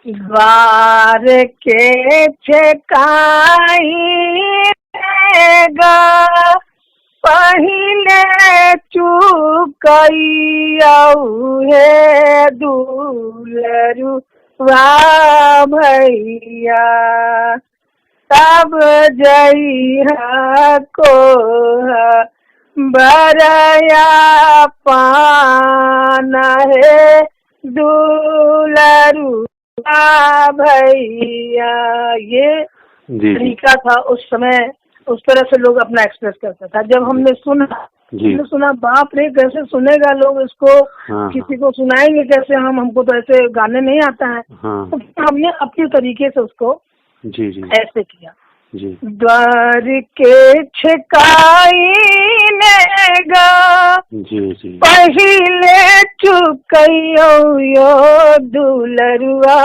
द्वार के छेकाई देगा, पहिले चुकैया हे दुलरुआ भैया, तब जइहा को बरया पाना है दुलरुआ भैया। ये तरीका था उस समय, उस तरह से लोग अपना एक्सप्रेस करता था। जब हमने सुना बाप रे कैसे सुनेगा लोग इसको, किसी को सुनाएंगे कैसे हमको तो ऐसे गाने नहीं आता है। तो हमने अपने तरीके से उसको ऐसे किया। द्वार के छेकाई नेगा, पहिले चुकैयो दुलरुआ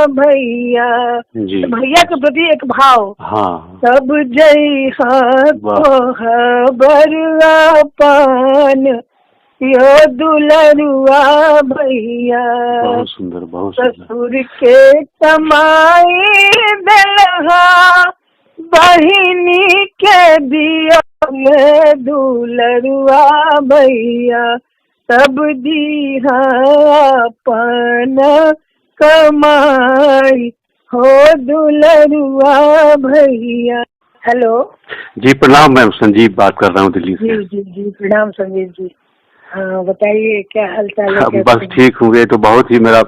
भैया। भैया के प्रति एक भाव, तब जइहा बरुआ पान यो दुलरुआ भैया। बहुत सुंदर, बहुत ससुर के कमाई दलहा, बहिनी के दिया में दुलरुआ भैया, तब दीहा अपन कमाई हो दुलरुआ भैया। हेलो जी, प्रणाम। मैं संजीव बात कर रहा हूँ दिल्ली से। जी प्रणाम संजीव जी। हाँ बताइए क्या हाल चाल है? बस ठीक हूँ। ये तो बहुत ही मैं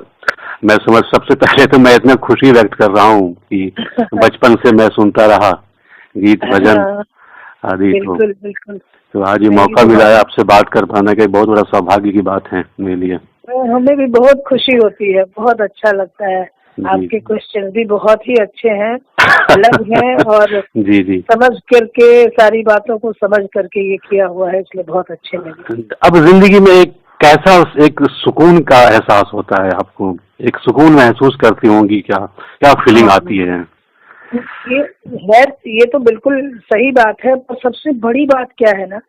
सबसे पहले तो मैं इतना खुशी व्यक्त कर रहा हूँ कि बचपन से मैं सुनता रहा गीत भजन आदि। बिल्कुल। तो आज ये मौका मिला है आपसे बात कर पाने का, बहुत बड़ा सौभाग्य की बात है मेरे लिए। हमें भी बहुत खुशी होती है, बहुत अच्छा लगता है। आपके क्वेश्चन भी बहुत ही अच्छे हैं, अलग हैं और जी समझ करके सारी बातों को समझ करके ये किया हुआ है, इसलिए बहुत अच्छे लगे। अब जिंदगी में कैसा एक सुकून का एहसास होता है आपको? एक सुकून महसूस करती होंगी, क्या फीलिंग आती है? ये तो बिल्कुल सही बात है, पर सबसे बड़ी बात क्या है ना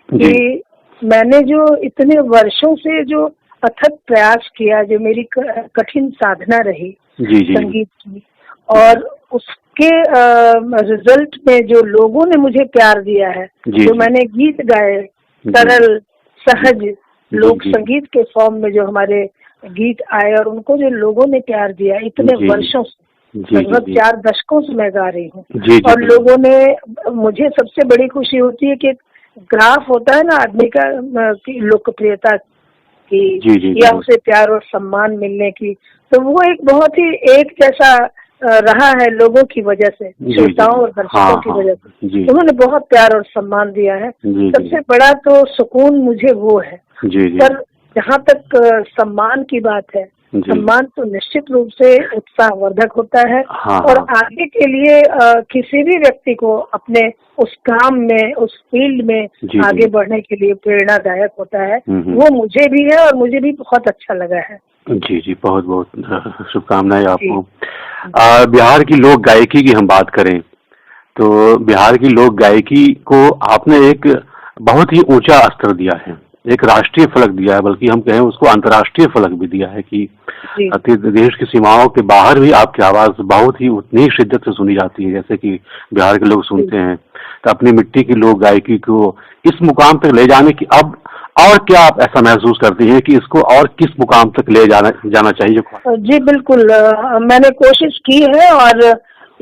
कि मैंने जो इतने वर्षों से जो अथक प्रयास किया, जो मेरी कठिन साधना रही संगीत की, और उसके रिजल्ट में जो लोगों ने मुझे प्यार दिया है, जो मैंने गीत गाए सरल सहज लोक संगीत के फॉर्म में जो हमारे गीत आए और उनको जो लोगों ने प्यार दिया इतने वर्षों से, लगभग 4 दशकों से मैं गा रही हूँ, और लोगों ने, मुझे सबसे बड़ी खुशी होती है कि ग्राफ होता है ना आदमी का लोकप्रियता की या उसे प्यार और सम्मान मिलने की, तो वो एक बहुत ही एक जैसा रहा है लोगों की वजह से, श्रोताओं और दर्शकों की वजह से। उन्होंने बहुत प्यार और सम्मान दिया है। सबसे बड़ा तो सुकून मुझे वो है। पर जहाँ तक सम्मान की बात है, सम्मान तो निश्चित रूप से उत्साहवर्धक होता है और आगे के लिए किसी भी व्यक्ति को अपने उस काम में, उस फील्ड में आगे बढ़ने के लिए प्रेरणादायक होता है। वो मुझे भी है और मुझे भी बहुत अच्छा लगा है। जी बहुत बहुत शुभकामनाएं आपको। बिहार की लोक गायकी की हम बात करें तो बिहार की लोक गायकी को आपने एक बहुत ही ऊंचा स्तर दिया है, एक राष्ट्रीय फलक दिया है, बल्कि हम कहें उसको अंतर्राष्ट्रीय फलक भी दिया है कि देश की सीमाओं के बाहर भी आपकी आवाज बहुत ही उतनी शिद्दत से सुनी जाती है जैसे कि बिहार के लोग सुनते हैं। तो अपनी मिट्टी की लोक गायकी को इस मुकाम तक ले जाने की अब और क्या आप ऐसा महसूस करती हैं कि इसको और किस मुकाम तक ले जाना चाहिए? जी बिल्कुल, मैंने कोशिश की है और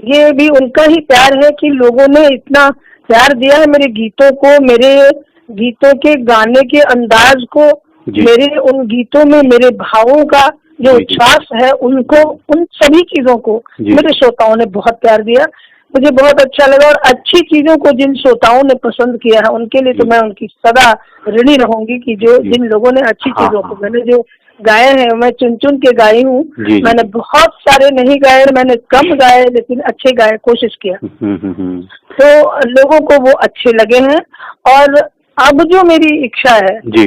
ये भी उनका ही प्यार है कि लोगों ने इतना प्यार दिया है मेरे गीतों को, मेरे गीतों के गाने के अंदाज को, मेरे उन गीतों में मेरे भावों का जो उच्छ्वास है, उनको, उन सभी चीजों को मेरे श्रोताओं ने बहुत प्यार दिया। मुझे बहुत अच्छा लगा और अच्छी चीजों को जिन श्रोताओं ने पसंद किया है उनके लिए तो मैं उनकी सदा ऋणी रहूंगी कि जो जिन लोगों ने अच्छी चीजों को, मैंने जो गाए हैं मैं चुन के गाई हूँ। मैंने बहुत सारे नहीं गाए, मैंने कम गाए लेकिन अच्छे गाए, कोशिश किया तो लोगों को वो अच्छे लगे हैं। और अब जो मेरी इच्छा है कि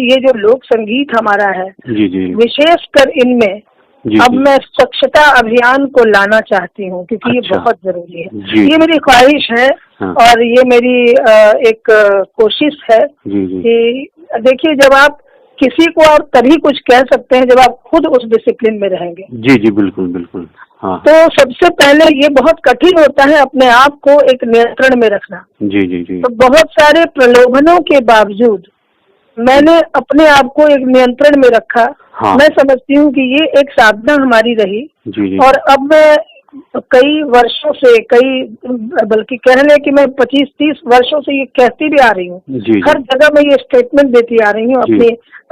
ये जो लोक संगीत हमारा है विशेषकर इनमें अब मैं स्वच्छता अभियान को लाना चाहती हूँ क्योंकि ये बहुत जरूरी है। ये मेरी ख्वाहिश है और ये मेरी एक कोशिश है कि देखिए जब आप किसी को और तभी कुछ कह सकते हैं जब आप खुद उस डिसिप्लिन में रहेंगे। जी जी, बिल्कुल बिल्कुल। हाँ। तो सबसे पहले ये बहुत कठिन होता है अपने आप को एक नियंत्रण में रखना। जी जी जी। तो बहुत सारे प्रलोभनों के बावजूद मैंने अपने आप को एक नियंत्रण में रखा। हाँ। मैं समझती हूँ कि ये एक साधना हमारी रही। जी जी। और अब मैं कई वर्षों से, बल्कि कह लें कि मैं 25-30 वर्षों से ये कहती भी आ रही हूँ। जी हर जगह मैं ये स्टेटमेंट देती आ रही हूँ,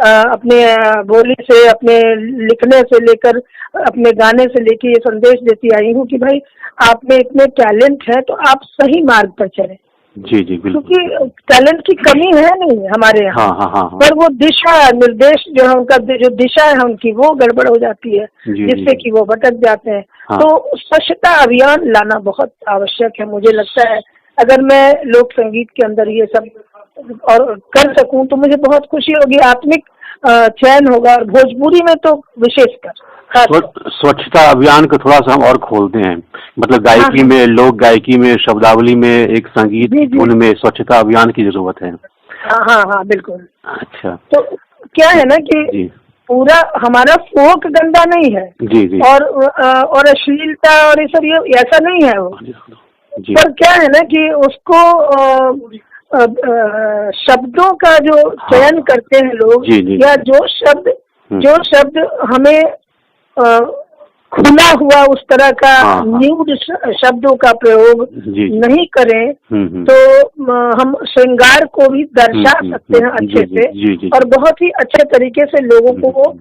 अपने बोली से, अपने लिखने से लेकर, अपने गाने से लेकर ये संदेश देती आई हूँ कि भाई आप में इतने टैलेंट है तो आप सही मार्ग पर चलें। जी जी, बिल्कुल। क्योंकि टैलेंट की कमी है नहीं हमारे यहाँ। हाँ हाँ हाँ हाँ। पर वो दिशा निर्देश जो है उनका, जो दिशा है उनकी, वो गड़बड़ हो जाती है, जिससे कि वो भटक जाते हैं। हाँ। तो स्वच्छता अभियान लाना बहुत आवश्यक है। मुझे लगता है अगर मैं लोक संगीत के अंदर ये सब और कर सकूं तो मुझे बहुत खुशी होगी, आत्मिक चैन होगा। और भोजपुरी में तो विशेषकर स्वच्छता अभियान को थोड़ा सा हम और खोलते हैं, मतलब गायकी हाँ, में, लोक गायकी में, शब्दावली में, एक संगीत धुन में स्वच्छता अभियान की जरूरत है। हाँ हाँ हाँ, बिल्कुल। अच्छा। तो क्या है ना कि पूरा हमारा फोक गंदा नहीं है। जी जी। और अश्लीलता और ये सब, ये ऐसा नहीं है वो जी। पर क्या है ना कि उसको शब्दों का जो चयन करते हैं लोग, या जो शब्द हमें खुला हुआ उस तरह का न्यूड शब्दों का प्रयोग नहीं करें, तो हम श्रृंगार को भी दर्शा सकते हैं अच्छे से, और बहुत ही अच्छे तरीके से लोगों को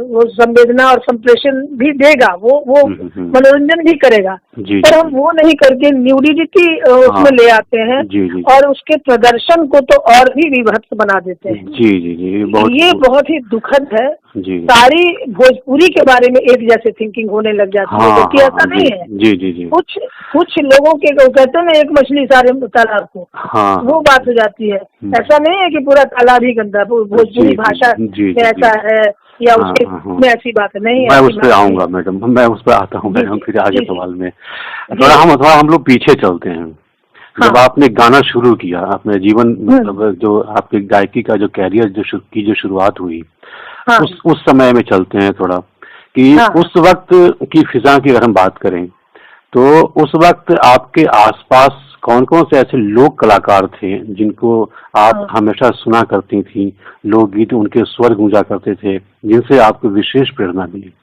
वो संवेदना और संप्रेषण भी देगा, वो मनोरंजन भी करेगा। पर हम वो नहीं करके न्यूडिटी उसमें ले आते हैं और उसके प्रदर्शन को तो और भी विभत्स बना देते हैं। जी जी जी, ये बहुत ही दुखद है। सारी भोजपुरी के बारे में एक जैसे थिंकिंग होने लग जाती है, क्योंकि ऐसा नहीं है। जी जी जी। कुछ लोगों के कहते हैं ना, एक मछली सारे तालाब को, वो बात हो जाती है। ऐसा नहीं है कि पूरा तालाब ही गंदा, भोजपुरी भाषा में ऐसा है या उसके में ऐसी बात नहीं है। मैं उस पर आऊंगा मैडम, मैं उस पर आता हूँ मैडम, फिर आगे सवाल में थोड़ा हम लोग पीछे चलते हैं। जब आपने गाना शुरू किया, अपने जीवन, मतलब जो आपके गायकी का जो कैरियर जो शुरुआत हुई, उस समय में चलते हैं थोड़ा, कि उस वक्त की फिजा की अगर हम बात करें तो उस वक्त आपके आसपास कौन कौन से ऐसे लोक कलाकार थे जिनको आप हमेशा सुना करती थी, लोकगीत उनके स्वर गूंजा करते थे, जिनसे आपको विशेष प्रेरणा मिली?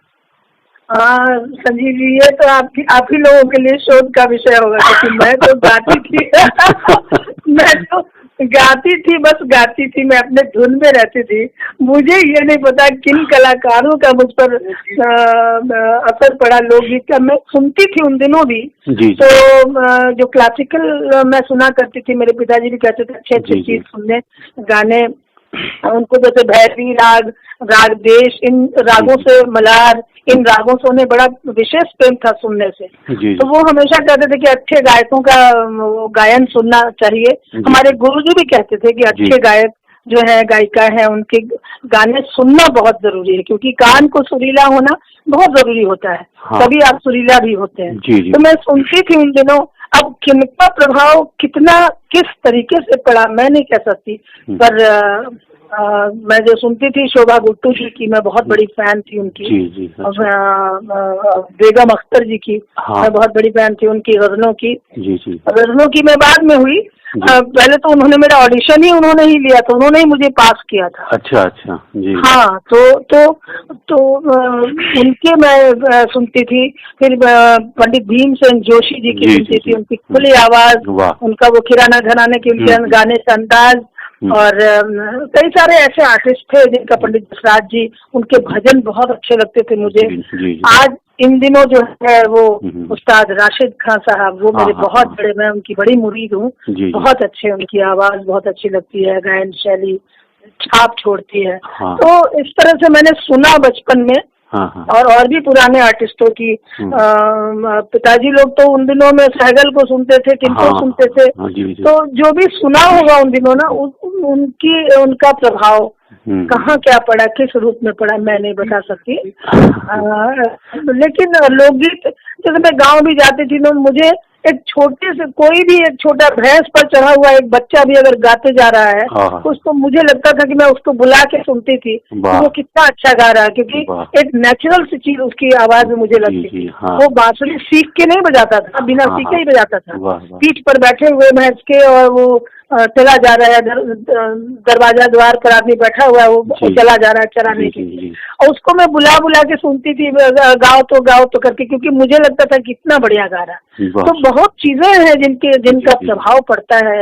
संजीव जी, ये तो आप ही लोगों के लिए शोध का विषय होगा, क्योंकि मैं तो गाती थी मैं तो बस गाती थी, मैं अपने धुन में रहती थी। मुझे ये नहीं पता किन कलाकारों का मुझ पर असर पड़ा लोकगीत का। मैं सुनती थी उन दिनों भी, तो जो क्लासिकल मैं सुना करती थी, मेरे पिताजी भी कहते थे अच्छे अच्छे चीज सुनने, गाने उनको, जैसे भैरवी राग, राग देश, इन रागों से, मलार, इन रागों से उन्हें बड़ा विशेष प्रेम था सुनने से। तो वो हमेशा कहते थे कि अच्छे गायकों का गायन सुनना चाहिए। हमारे गुरुजी भी कहते थे कि अच्छे गायक जो है, गायिका है, उनके गाने सुनना बहुत जरूरी है, क्योंकि कान को सुरीला होना बहुत जरूरी होता है, तभी आप सुरीला भी होते हैं। तो मैं सुनती थी उन दिनों। अब किनका प्रभाव कितना, किस तरीके से पड़ा, मैं नहीं कह सकती, पर मैं जो सुनती थी शोभा गुट्टू जी की, मैं बहुत बड़ी फैन थी उनकी। बेगम अख्तर जी की मैं बहुत बड़ी फैन थी, उनकी गजलों की। गजलों की मैं बाद में हुई, पहले तो उन्होंने मेरा ऑडिशन ही उन्होंने ही लिया था, उन्होंने ही मुझे पास किया था। अच्छा जी। हाँ, तो उनके मैं सुनती थी। फिर पंडित भीमसेन जोशी जी की सुनती थी, उनकी खुली आवाज, उनका वो किराना घराने के उनके गाने का अंदाज, और कई सारे ऐसे आर्टिस्ट थे जिनका, पंडित जसराज जी, उनके भजन बहुत अच्छे लगते थे मुझे। आज इन दिनों जो है वो उस्ताद राशिद खान साहब, वो मेरे बहुत बड़े, मैं उनकी बड़ी मुरीद हूँ। बहुत अच्छे, उनकी आवाज बहुत अच्छी लगती है, गायन शैली छाप छोड़ती है। तो इस तरह से मैंने सुना बचपन में। और भी पुराने आर्टिस्टों की, पिताजी लोग तो उन दिनों में सहगल को सुनते थे, किनको सुनते थे। तो जो भी सुना होगा उन दिनों ना, उनका प्रभाव कहाँ क्या पड़ा, किस रूप में पड़ा, मैं नहीं बता सकती। लेकिन लोकगीत, जैसे मैं गांव भी जाती थी तो मुझे एक छोटे से कोई भी एक छोटा भैंस पर चढ़ा हुआ एक बच्चा भी अगर गाते जा रहा है तो उसको मुझे लगता था कि मैं उसको बुला के सुनती थी कि वो कितना अच्छा गा रहा है, क्योंकि एक नेचुरल सी चीज उसकी आवाज में मुझे लगती थी। वो बांसुरी सीख के नहीं बजाता था, बिना सीखे ही बजाता था, पीठ पर बैठे हुए भैंस के, और वो चला जा रहा है, दरवाजा द्वार पर आदमी बैठा हुआ है, वो चला जा रहा है चराने के लिए, और उसको मैं बुला बुला के सुनती थी, गाओ तो करके, क्योंकि मुझे लगता था कितना बढ़िया गा रहा है। तो बहुत चीजें हैं जिनका प्रभाव पड़ता है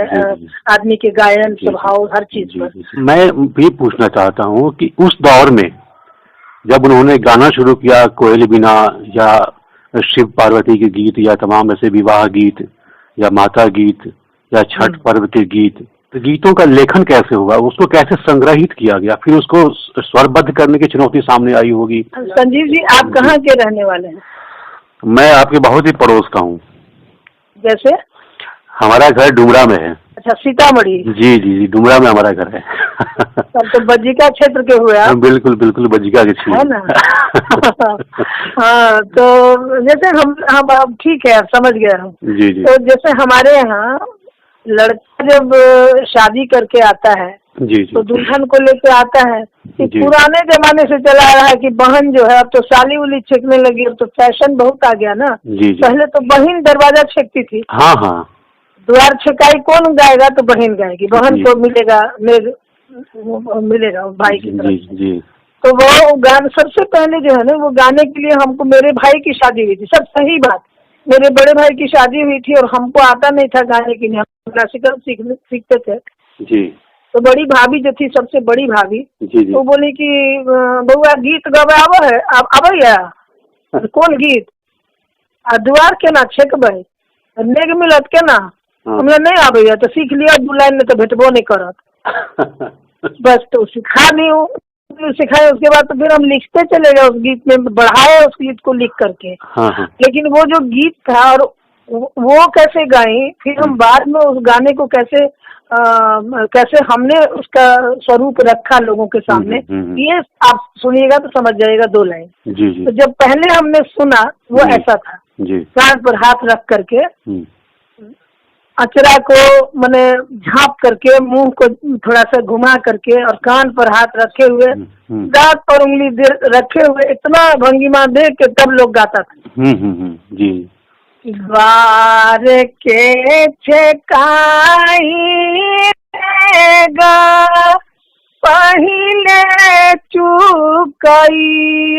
आदमी के गायन, स्वभाव, हर चीज पर। मैं भी पूछना चाहता हूँ कि उस दौर में जब उन्होंने गाना शुरू किया कोयल बिना, या शिव पार्वती के गीत, या तमाम ऐसे विवाह गीत, या माता गीत, या छठ पर्व के गीत, तो गीतों का लेखन कैसे हुआ, उसको कैसे संग्रहित किया गया, फिर उसको स्वरबद्ध करने की चुनौती सामने आई होगी। संजीव जी, आप कहाँ के रहने वाले हैं? मैं आपके बहुत ही पड़ोस का हूँ। जैसे? हमारा घर डुमरा में है। अच्छा, सीतामढ़ी। जी, डुमरा में हमारा घर है। तब तो बज्जिका क्षेत्र के हुए आप। बिल्कुल बज्जिका के क्षेत्र है ना। हाँ, तो जैसे हम ठीक है, समझ गया हम। जी। तो जैसे हमारे यहाँ लड़का जब शादी करके आता है जी, तो दुल्हन को लेके आता है कि पुराने जमाने से चला आ रहा है कि बहन जो है अब तो साली उली छेकने लगी, अब तो फैशन बहुत आ गया ना। जी। पहले तो बहन दरवाजा छेकती थी। हाँ। द्वार छेकाई कौन गाएगा? तो बहन गाएगी, बहन को मिलेगा भाई की तरफ। जी। तो वो गाना सबसे पहले जो है ना, वो गाने के लिए हमको, मेरे भाई की शादी हुई थी, सब सही बात, मेरे बड़े भाई की शादी हुई थी और हमको आता नहीं था गाने के लिए, हम क्लासिकल सीखते थे। जी। तो बड़ी भाभी जो थी, सबसे बड़ी भाभी, तो बोली कि बउआ गीत गवा है, अब कौन गीत? द्वार के ना छेकबे, नेग मिलत के ना, हमरा नहीं आवे तो सीख लिया, बुलाए नहीं तो भेटबो नहीं करत। बस तो सिखा दी हूँ, सिखाए, उसके बाद तो फिर हम लिखते चले गए, उस गीत में बढ़ाए उस गीत को लिख करके। हाँ। लेकिन वो जो गीत था और वो कैसे गाई, फिर हम बाद में उस गाने को कैसे हमने उसका स्वरूप रखा लोगों के सामने, ये आप सुनिएगा तो समझ जाएगा 2 लाइन। जी। तो जब पहले हमने सुना वो ऐसा था, कान पर हाथ रख करके, अचरा को मैंने झाँप करके, मुंह को थोड़ा सा घुमा करके और कान पर हाथ रखे हुए, दांत पर उंगली रखे हुए, इतना भंगिमा दे के तब लोग गाता था। जी। द्वार के छेकाई पहिले चुकई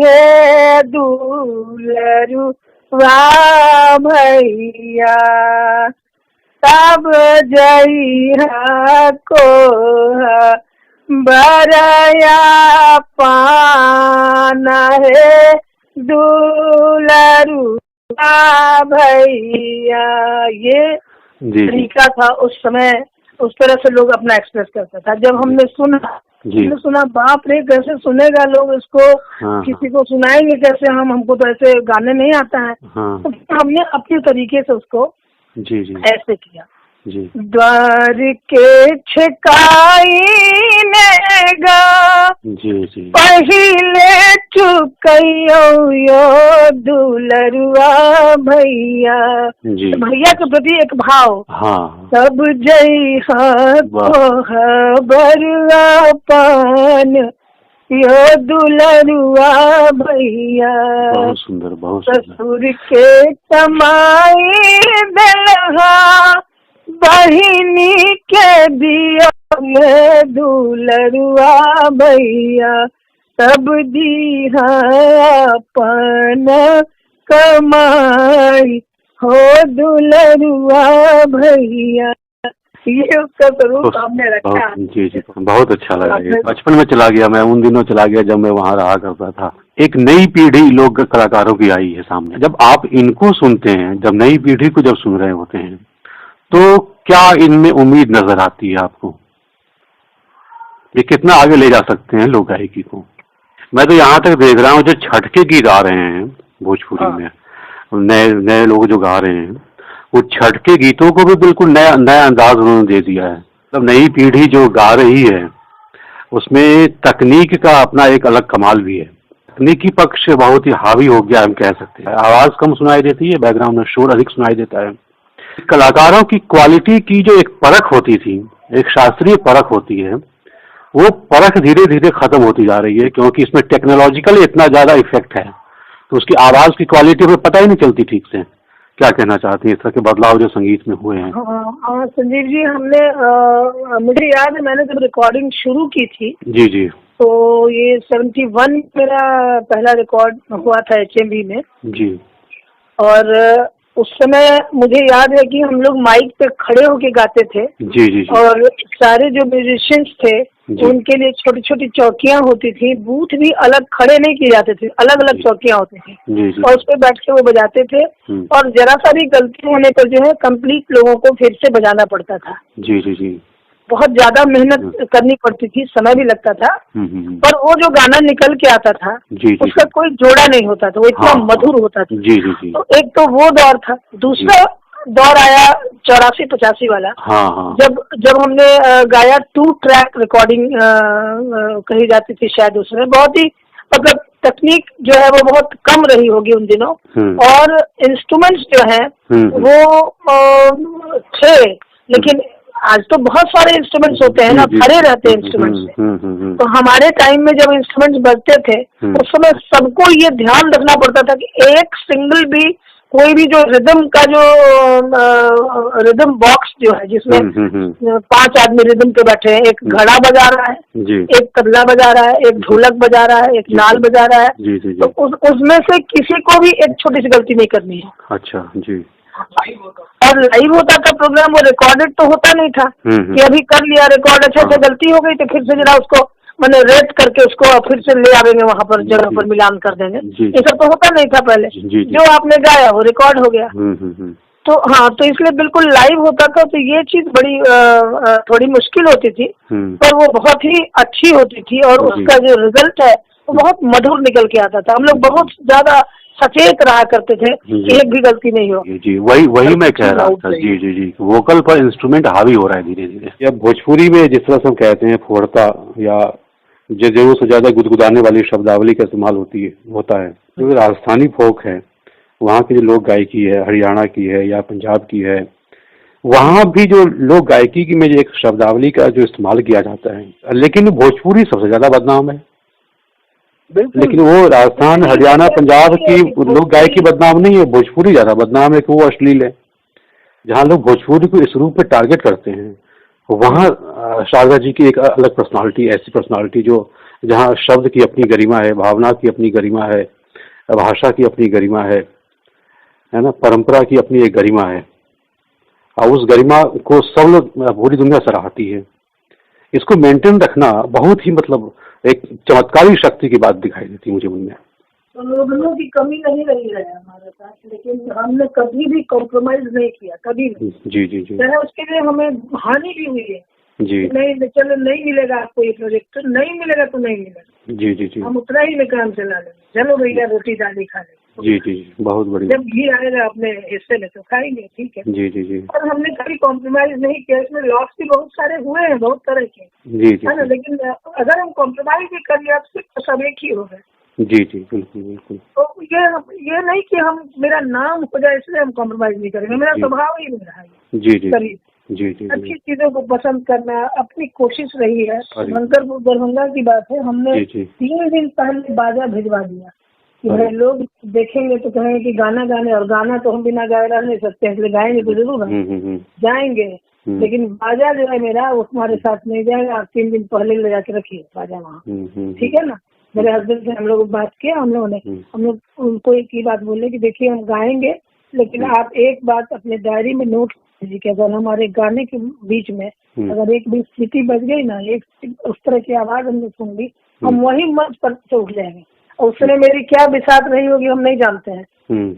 है दूलरू वाह भैया, तब जइहा को बरया पाना है दूलरू वाह भैया। ये तरीका था उस समय, उस तरह से लोग अपना एक्सप्रेस करता था। जब हमने सुना बाप रे, कैसे सुनेगा लोग इसको। हाँ। किसी को सुनाएंगे कैसे हमको तो ऐसे गाने नहीं आता है। हाँ। तो हमने अपने तरीके से उसको ऐसे किया। द्वार के छेकाई नेगा, पहिले चुकइयो दुलरुआ भैया। भैया के प्रति एक भाव। हाँ। तब जइहा बरुआ पान यो दुलरुआ भैया। बहुत सुंदर, बहुत ससुर के कमाई दलहा, बहिनी के दिया में दुलरुआ भैया, तब दीहा अपन कमाई हो दुलरुआ भैया। ये उसका स्वरूप हमने रखा। जी, बहुत अच्छा लगा। ये बचपन में चला गया, मैं उन दिनों चला गया जब मैं वहाँ रहा करता था। एक नई पीढ़ी लोग कलाकारों की आई है सामने। जब आप इनको सुनते हैं, जब नई पीढ़ी को जब सुन रहे होते हैं, तो क्या इनमें उम्मीद नजर आती है आपको? ये कितना आगे ले जा सकते हैं लोक गायकी को? मैं तो यहाँ तक देख रहा हूँ जो छठ के गीत आ रहे हैं भोजपुरी में, नए लोग जो गा रहे हैं, वो छठ के गीतों को भी बिल्कुल नया अंदाज उन्होंने दे दिया है। मतलब नई पीढ़ी जो गा रही है उसमें तकनीक का अपना एक अलग कमाल भी है। तकनीकी पक्ष बहुत ही हावी हो गया, हम कह सकते हैं। आवाज कम सुनाई देती है, बैकग्राउंड में शोर अधिक सुनाई देता है। कलाकारों की क्वालिटी की जो एक परख होती थी, एक शास्त्रीय परख होती है, वो परख धीरे धीरे खत्म होती जा रही है, क्योंकि इसमें टेक्नोलॉजिकल इतना ज्यादा इफेक्ट है, तो उसकी आवाज की क्वालिटी हमें पता ही नहीं चलती ठीक से। क्या कहना चाहती हैं इस तरह के बदलाव जो संगीत में हुए हैं? हाँ संजीव जी, हमने मुझे याद है मैंने जब रिकॉर्डिंग शुरू की थी जी जी, तो ये 71 मेरा पहला रिकॉर्ड हुआ था HMV में जी। और उस समय मुझे याद है कि हम लोग माइक पे खड़े होके गाते थे। जी जी जी। और सारे जो म्यूजिशियंस थे उनके लिए छोटी छोटी चौकियां होती थी, बूथ भी अलग खड़े नहीं किए जाते थे, अलग अलग चौकियां होती थी जी जी। और उस पर बैठ के वो बजाते थे और जरा सा भी गलती होने पर जो है कंप्लीट लोगों को फिर से बजाना पड़ता था। जी जी जी। बहुत ज्यादा मेहनत करनी पड़ती थी, समय भी लगता था, पर वो जो गाना निकल के आता था जी, उसका कोई जोड़ा नहीं होता था, वो इतना मधुर होता था। जी जी जी। तो एक तो वो दौर था। दूसरा दौर आया 84-85 वाला। जब हमने गाया 2 ट्रैक रिकॉर्डिंग कही जाती थी शायद, उसमें बहुत ही मतलब तकनीक जो है वो बहुत कम रही होगी उन दिनों और इंस्ट्रूमेंट्स जो है वो थे, लेकिन आज तो बहुत सारे इंस्ट्रूमेंट्स होते हैं ना, भरे रहते हैं इंस्ट्रूमेंट्स से। तो हमारे टाइम में जब इंस्ट्रूमेंट्स बजते थे उस समय सबको ये ध्यान रखना पड़ता था कि एक सिंगल भी कोई भी जो रिदम का जो रिदम बॉक्स जो है जिसमें 5 आदमी रिदम पे बैठे हैं, एक घड़ा बजा रहा है, एक तबला बजा रहा है, एक ढोलक बजा रहा है, एक नाल बजा रहा है, तो उसमें से किसी को भी एक छोटी सी गलती नहीं करनी है। अच्छा जी। और लाइव होता था प्रोग्राम, वो रिकॉर्डेड तो होता नहीं था कि अभी कर लिया रिकॉर्ड, अच्छा से गलती हो गई तो फिर से जरा उसको मैंने रेट करके उसको फिर से ले आवेंगे वहाँ पर जगह पर मिलान कर देंगे, ये सब तो होता नहीं था पहले। जो आपने गाया वो रिकॉर्ड हो गया। तो हाँ, तो इसलिए बिल्कुल लाइव होता था, तो ये चीज बड़ी थोड़ी मुश्किल होती थी पर वो बहुत ही अच्छी होती थी और उसका जो रिजल्ट है वो बहुत मधुर निकल के आता था। हम लोग बहुत ज्यादा सचेत रहा करते थे कि एक भी गलती नहीं हो। जी, वही मैं कह रहा था। जी जी जी, वोकल पर इंस्ट्रूमेंट हावी हो रहा है धीरे धीरे। या भोजपुरी में जिस तरह से हम कहते हैं फोड़ता या जरूर से ज्यादा गुदगुदाने वाली शब्दावली का इस्तेमाल होता है, जो राजस्थानी फोक है, वहाँ की जो लोक गायकी है, हरियाणा की है या पंजाब की है, वहाँ भी जो लोक गायकी की में एक शब्दावली का जो इस्तेमाल किया जाता है, लेकिन भोजपुरी सबसे ज्यादा बदनाम है। लेकिन वो राजस्थान, हरियाणा, पंजाब की लोक गायकी बदनाम नहीं है, भोजपुरी ज्यादा बदनाम है कि वो अश्लील है। जहाँ लोग भोजपुरी को इस रूप में टारगेट करते हैं, वहाँ शारदा जी की एक अलग पर्सनालिटी, ऐसी पर्सनालिटी जो जहाँ शब्द की अपनी गरिमा है, भावना की अपनी गरिमा है, भाषा की अपनी गरिमा है ना, परंपरा की अपनी एक गरिमा है, और उस गरिमा को सब लोग पूरी दुनिया सराहती है। इसको मेंटेन रखना बहुत ही मतलब एक चमत्कारी शक्ति की बात दिखाई देती है मुझे उनमें। लोगों की कमी नहीं रही है हमारे पास, लेकिन हमने कभी भी कॉम्प्रोमाइज नहीं किया, कभी नहीं। जी जी जी। उसके लिए हमें हानि भी हुई है जी। नहीं, चलो नहीं मिलेगा आपको ये प्रोजेक्ट, नहीं मिलेगा तो नहीं मिलेगा। जी जी जी। हम उतना ही में काम चला लेंगे, चलो भैया रोटी दाली खा लेंगे। जी जी, बहुत बढ़िया। जब घी आएगा अपने हिस्से में तो खाएंगे, ठीक है। जी जी जी। और हमने कभी कॉम्प्रोमाइज नहीं किया, इसमें लॉस भी बहुत सारे हुए हैं, बहुत तरह के। जी जी, है ना, लेकिन अगर हम कॉम्प्रोमाइज भी कर लिया तो सब एक ही हो गए। जी जी, बिल्कुल बिल्कुल। तो ये नहीं कि हम मेरा नाम हो जाए इसलिए हम कॉम्प्रोमाइज नहीं करेंगे, मेरा स्वभाव ही नहीं रहा है। जी जी जी जी, अच्छी चीजों को पसंद करना अपनी कोशिश रही है। दरभंगा की बात है, हमने 3 दिन पहले बाजा भिजवा दिया कि भाई लोग देखेंगे तो कहेंगे कि गाना गाने, और गाना तो हम बिना गाए रह नहीं सकते हैं, इसलिए गाएंगे तो जरूर जाएंगे, लेकिन बाजा जो है मेरा वो हमारे साथ नहीं जाएगा। आप 3 दिन पहले ले जाके रखिए बाजा वहाँ, ठीक है ना। मेरे हस्बैंड से हम लोग बात किया, हम लोग उनको एक ही बात बोले कि देखिए हम गाएंगे, लेकिन आप एक बात अपने डायरी में नोट कीजिए कि अगर हमारे गाने के बीच में अगर एक भी स्थिति बच गई ना, एक उस तरह की आवाज हमने सुन ली, हम वही मंच पर से उठ जाएंगे। और उसने मेरी क्या बिसात रही होगी हम नहीं जानते हैं,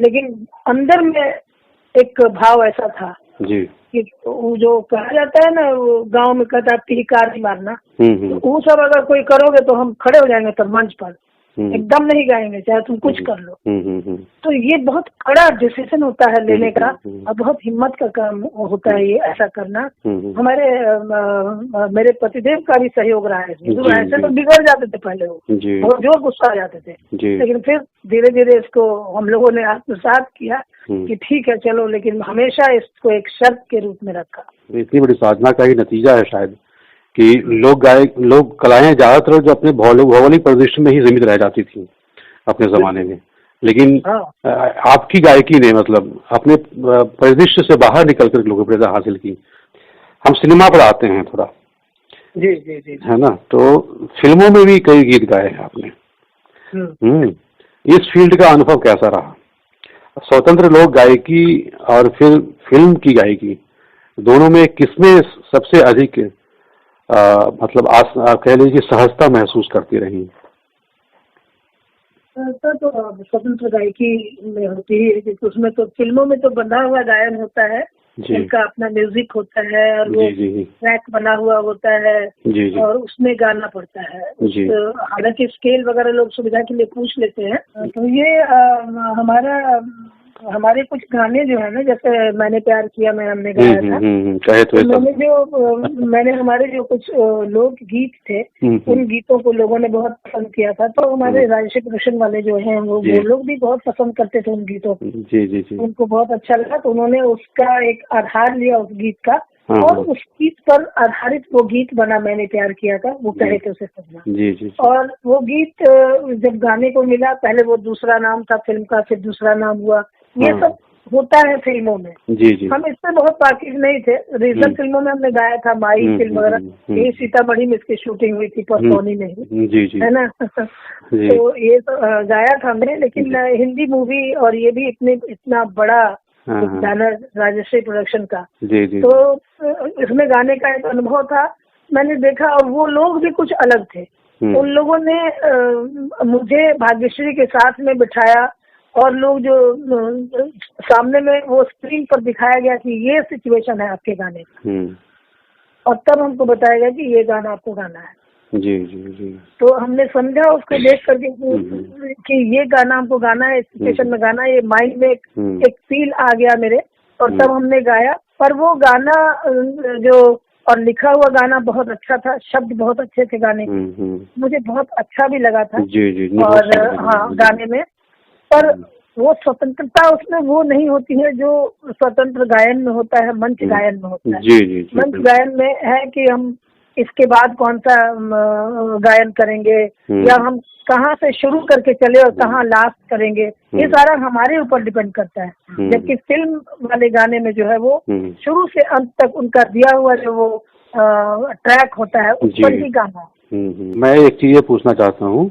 लेकिन अंदर में एक भाव ऐसा था जी कि वो जो कहा जाता है ना, गांव में कहता है तिहकार मारना, तो वो सब अगर कोई करोगे तो हम खड़े हो जाएंगे तब मंच पर। एकदम नहीं गाएंगे चाहे तुम कुछ कर लो। तो ये बहुत कड़ा डिसीजन होता है लेने का और बहुत हिम्मत का काम होता है ये ऐसा करना। हमारे मेरे पतिदेव का भी सहयोग रहा है इसमें। ऐसे तो बिगड़ जाते थे पहले, वो बहुत जोर गुस्सा आ जाते थे, लेकिन फिर धीरे धीरे इसको हम लोगों ने आत्मसात किया कि ठीक है चलो, लेकिन हमेशा इसको एक शर्त के रूप में रखा। इतनी बड़ी साधना का ही नतीजा है शायद कि लोग कलाएं ज्यादातर जो अपने भौगोलिक परिदृश्य में ही सीमित रह जाती थी अपने जमाने में, लेकिन आपकी गायकी ने मतलब अपने परिदृश्य से बाहर निकलकर लोकप्रियता हासिल की। हम सिनेमा पर आते हैं थोड़ा, जी जी जी, है ना, तो फिल्मों में भी कई गीत गाए हैं आपने। इस फील्ड का अनुभव कैसा रहा? स्वतंत्र लोक गायकी और फिर फिल्म की गायकी, दोनों में किसमें सबसे अधिक मतलब कह लीजिए सहजता महसूस करती रही? तो स्वतंत्र गायकी में होती है क्योंकि उसमें तो फिल्मों में तो बंधा हुआ गायन होता है, इनका अपना म्यूजिक होता है और वो ट्रैक बना हुआ होता है और उसमें गाना पड़ता है। हालांकि स्केल वगैरह लोग सुविधा के लिए पूछ लेते हैं। तो ये हमारे कुछ गाने जो है ना, जैसे मैंने प्यार किया मैं हमने गाया था, तो मैंने हमारे जो कुछ लोक गीत थे उन गीतों को लोगों ने बहुत पसंद किया था। तो हमारे राजश्री प्रोडक्शन वाले जो हैं वो लोग भी बहुत पसंद करते थे उन गीतों को, उनको बहुत अच्छा लगा। तो उन्होंने उसका एक आधार लिया उस गीत का और उस गीत पर आधारित वो गीत बना मैंने प्यार किया था, वो कहे तो उसे सजना। और वो गीत जब गाने को मिला, पहले वो दूसरा नाम था फिल्म का, फिर दूसरा नाम हुआ। ये सब होता है फिल्मों में। हम इससे बहुत वाकिफ नहीं थे। रीजनल फिल्मों में हमने गाया था, माई फिल्म वगैरह, ये सीतामढ़ी में इसकी शूटिंग हुई थी, परसौनी में ही, है ना। तो ये तो गाया था हमने, लेकिन हिंदी मूवी और ये भी इतना बड़ा बैनर राजश्री प्रोडक्शन का, तो इसमें गाने का एक अनुभव था। मैंने देखा और वो लोग भी कुछ अलग थे। उन लोगों ने मुझे भाग्यश्री के साथ में बिठाया और लोग जो सामने में वो स्क्रीन पर दिखाया गया कि ये सिचुएशन है आपके गाने का, और तब हमको बताया गया कि ये गाना आपको गाना है। जी। तो हमने समझा उसको देख करके कि ये गाना हमको गाना है, इस सिचुएशन में गाना है। ये माइंड में एक फील आ गया मेरे, और तब हमने गाया। पर वो गाना जो और लिखा हुआ गाना बहुत अच्छा था, शब्द बहुत अच्छे थे गाने के, मुझे बहुत अच्छा भी लगा था। और हाँ, गाने में पर वो स्वतंत्रता उसमें वो नहीं होती है जो स्वतंत्र गायन में होता है, मंच गायन में होता है। मंच गायन में है कि हम इसके बाद कौन सा गायन करेंगे या हम कहाँ से शुरू करके चले और कहाँ लास्ट करेंगे, ये सारा हमारे ऊपर डिपेंड करता है। जबकि फिल्म वाले गाने में जो है वो शुरू से अंत तक उनका दिया हुआ जो वो ट्रैक होता है उस पर ही गाना। मैं एक चीज ये पूछना चाहता हूँ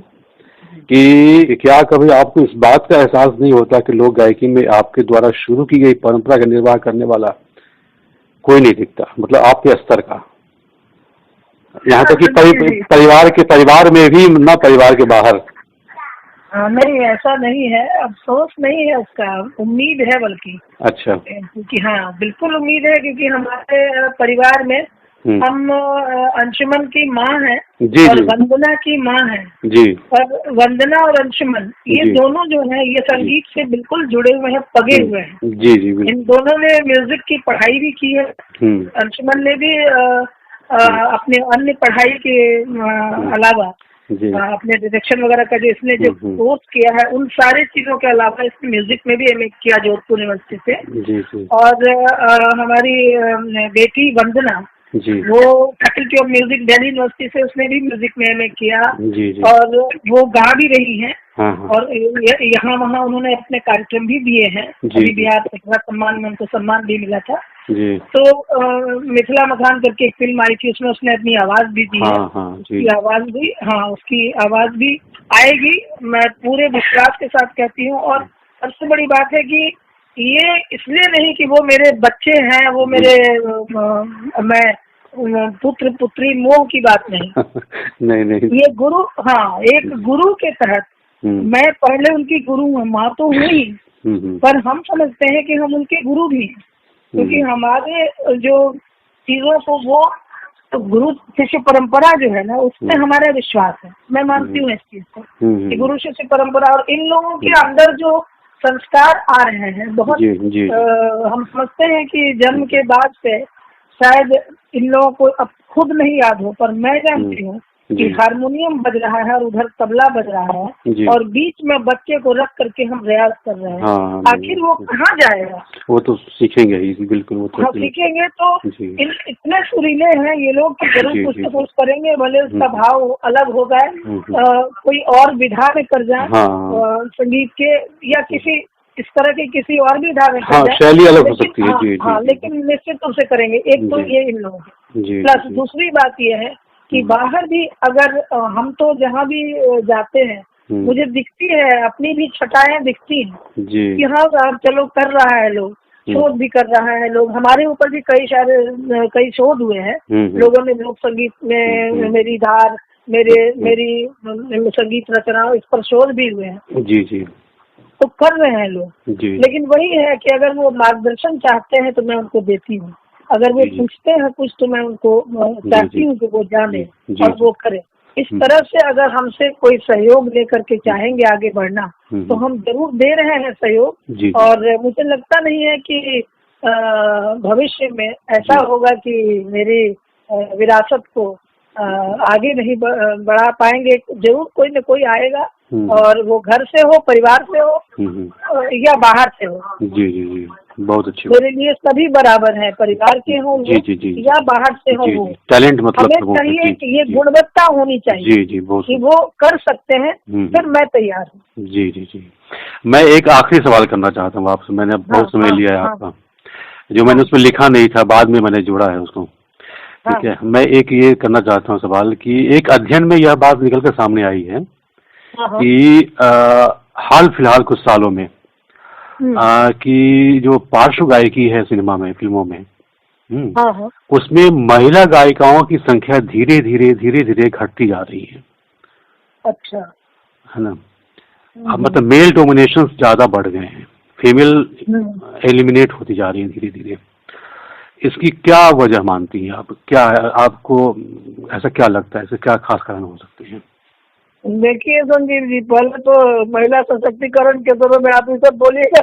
कि क्या कभी आपको इस बात का एहसास नहीं होता कि लोक गायकी में आपके द्वारा शुरू की गई परंपरा का निर्वाह करने वाला कोई नहीं दिखता, मतलब आपके स्तर का, यहाँ तक कि परिवार में भी ना, परिवार के बाहर? नहीं, ऐसा नहीं है, अफसोस नहीं है उसका, उम्मीद है बल्कि। अच्छा। क्योंकि हाँ, बिल्कुल उम्मीद है, क्योंकि हमारे परिवार में हम अंशुमन की माँ है और वंदना की माँ है जी। और वंदना और अंशुमन ये दोनों जो है ये संगीत से बिल्कुल जुड़े हुए हैं, पगे हुए हैं जी। इन दोनों ने म्यूजिक की पढ़ाई भी की है। अंशुमन ने भी अपने अन्य पढ़ाई के अलावा अपने डायरेक्शन वगैरह का जो इसने जो कोर्स किया है, उन सारी चीजों के अलावा इसने म्यूजिक में भी एमए किया जोधपुर यूनिवर्सिटी से। और हमारी बेटी वंदना वो faculty of music Delhi university से, उसने भी म्यूजिक में एमए किया और वो गा भी रही हैं। और यहाँ वहाँ उन्होंने अपने कार्यक्रम भी दिए हैं। अभी बिहार प्रतिभा सम्मान में उनको सम्मान भी मिला था। तो मिथिला मखान करके एक फिल्म आई थी, उसमें उसने अपनी आवाज भी दी है। उसकी आवाज भी आएगी, मैं पूरे विश्वास के साथ कहती हूँ। और सबसे बड़ी बात है कि ये इसलिए नहीं कि वो मेरे बच्चे हैं, वो मेरे मैं पुत्र पुत्री मोह की बात नहीं। नहीं ये गुरु, हाँ, एक गुरु के तहत मैं पहले उनकी गुरु हूँ, माँ तो हुई, पर हम समझते हैं कि हम उनके गुरु भी हैं, क्योंकि हमारे जो चीजों को वो तो गुरु शिष्य परंपरा जो है ना, उसमें हमारा विश्वास है। मैं मानती हूँ इस चीज को कि गुरु शिष्य परंपरा, और इन लोगों के अंदर जो संस्कार आ रहे हैं बहुत हम समझते हैं कि जन्म के बाद से शायद इन लोगों को अब खुद नहीं याद हो, पर मैं जानती हूँ कि हारमोनियम बज रहा है और उधर तबला बज रहा है और बीच में बच्चे को रख करके हम रियाज कर रहे हैं। हाँ, आखिर वो कहाँ जाएगा? वो तो सीखेंगे ही, बिल्कुल वो तो सीखेंगे। तो इतने सुरीले हैं ये लोग कि जरूर कुछ तो कुछ करेंगे, भले उसका भाव अलग होगा, कोई और विधा में कर जाए संगीत के, या किसी इस तरह के किसी और भी विधा में कर जाए, शैली अलग हो सकती है। हाँ, लेकिन निश्चित रूप से करेंगे। एक तो ये इन लोगों की, प्लस दूसरी बात ये है कि बाहर भी अगर हम तो जहाँ भी जाते हैं, मुझे दिखती है अपनी भी छटाएं दिखती हैं कि हाँ चलो कर रहा है लोग, शोध भी कर रहा है लोग। हमारे ऊपर भी कई शोध हुए हैं लोगों ने, लोक संगीत में मेरी धार, मेरी संगीत रचना, इस पर शोध भी हुए हैं। जी तो कर रहे हैं लोग। लेकिन वही है कि अगर वो मार्गदर्शन चाहते हैं तो मैं उनको देती हूँ, अगर वो पूछते हैं कुछ तो मैं उनको चाहती हूँ कि वो जाने और वो करे। इस तरह से अगर हमसे कोई सहयोग लेकर के चाहेंगे आगे बढ़ना, तो हम जरूर दे रहे हैं सहयोग। और मुझे लगता नहीं है कि भविष्य में ऐसा होगा कि मेरी विरासत को आगे नहीं बढ़ा पाएंगे। जरूर कोई न कोई आएगा, और वो घर से हो, परिवार से हो या बाहर से हो। जी बहुत अच्छी। मेरे लिए सभी बराबर है, परिवार के हो या बाहर से हो। वो टैलेंट मतलब हमें चाहिए कि ये गुणवत्ता होनी चाहिए कि वो कर सकते हैं, फिर मैं तैयार हूँ। जी मैं एक आखिरी सवाल करना चाहता हूँ आपसे। मैंने बहुत समय लिया है आपका, जो मैंने उसमें लिखा नहीं था, बाद में मैंने जोड़ा है उसको। ठीक है, मैं एक ये करना चाहता हूँ सवाल कि एक अध्ययन में यह बात निकल कर सामने आई है कि हाल फिलहाल कुछ सालों में कि जो पार्श्व गायकी है सिनेमा में, फिल्मों में, उसमें महिला गायिकाओं की संख्या धीरे धीरे घटती जा रही है। अच्छा, है ना? अब मतलब मेल डोमिनेशन ज्यादा बढ़ गए हैं, फीमेल एलिमिनेट होती जा रही है धीरे धीरे। इसकी क्या वजह मानती हैं आप? क्या आपको ऐसा क्या लगता है, इसके क्या खास कारण हो सकते हैं? देखिए संजीव जी, पहले तो महिला सशक्तिकरण के दौर में आप ये सब बोलिएगा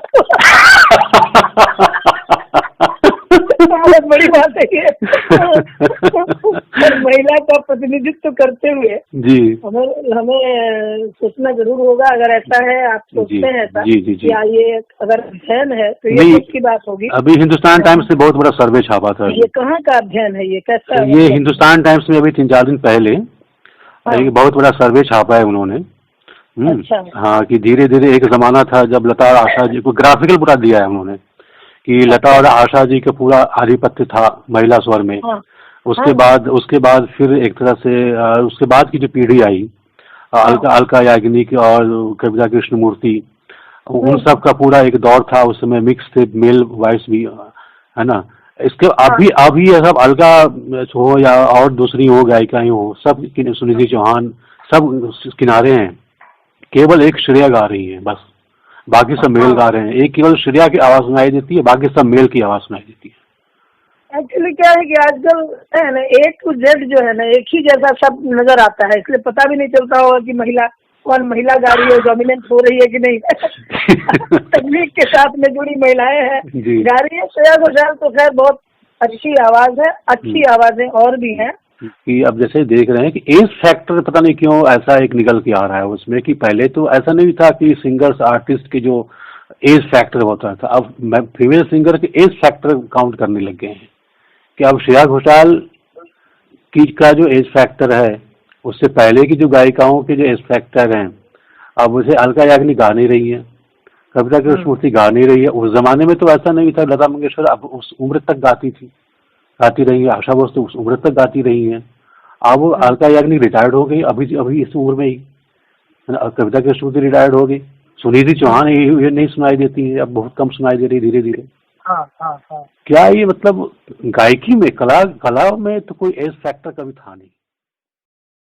बहुत बड़ी बात है ये महिला का प्रतिनिधित्व करते हुए जी हमें सोचना जरूर होगा। अगर ऐसा है, आप सोचते हैं ऐसा या ये अगर अध्ययन है तो ये उसकी बात होगी। अभी हिंदुस्तान टाइम्स से बहुत बड़ा सर्वे छापा था। ये कहाँ का अध्ययन है? ये कैसा? ये हिंदुस्तान टाइम्स में अभी 3-4 दिन पहले एक बहुत बड़ा सर्वे छापा है उन्होंने। अच्छा। हाँ, कि धीरे धीरे एक जमाना था जब लता और आशा जी को ग्राफिकल पूरा दिया है उन्होंने कि लता और आशा जी का पूरा आधिपत्य था महिला स्वर में। उसके बाद फिर एक तरह से उसके बाद की जो पीढ़ी आई, अलका याग्निक और कविता कृष्णमूर्ति, उन सब का पूरा एक दौर था। उस समय मिक्स थे, मेल वॉइस भी, है ना? इसके अभी ये सब अलका हो या और दूसरी हो गायिकाएं हो, सब सुनिधि चौहान सब किनारे हैं। केवल एक श्रेया गा रही है बस, बाकी सब मेल गा रहे हैं। एक केवल श्रेया की आवाज सुनाई देती है, बाकी सब मेल की आवाज सुनाई देती है। एक्चुअली क्या है कि आजकल है ना, A to Z जो है ना एक ही जैसा सब नजर आता है, इसलिए पता भी नहीं चलता होगा कि कौन महिला गा रही है, डोमिनेंट हो रही है कि नहीं तकनीक के साथ में जुड़ी महिलाएं हैं गा रही है। श्रेया घोषाल तो खैर बहुत अच्छी आवाज है, अच्छी आवाजें और भी हैं। कि अब जैसे देख रहे हैं कि एज फैक्टर पता नहीं क्यों ऐसा एक निकल के आ रहा है उसमें, कि पहले तो ऐसा नहीं था कि सिंगर्स आर्टिस्ट के जो एज फैक्टर होता था, अब फीमेल सिंगर के एज फैक्टर काउंट करने लग गए हैं। कि अब श्रेया घोषाल की का जो एज फैक्टर है, उससे पहले की जो गायिकाओं के जो एज फैक्टर हैं, अब उसे अलका याग्निक गा नहीं रही है, कविता कृष्णमूर्ति गा नहीं रही है। उस जमाने में तो ऐसा नहीं था, लता मंगेशकर अब उस उम्र तक गाती रही है, आशा भोसले उस उम्र तक गाती रही हैं। अब अलका याग्निक रिटायर्ड हो गई अभी इस उम्र में ही, कविता कृष्णमूर्ति रिटायर्ड हो गई, सुनिधि चौहान ये नहीं सुनाई देती है, अब बहुत कम सुनाई दे रही धीरे धीरे। क्या ये मतलब गायकी में कला में तो कोई एज फैक्टर कभी था नहीं।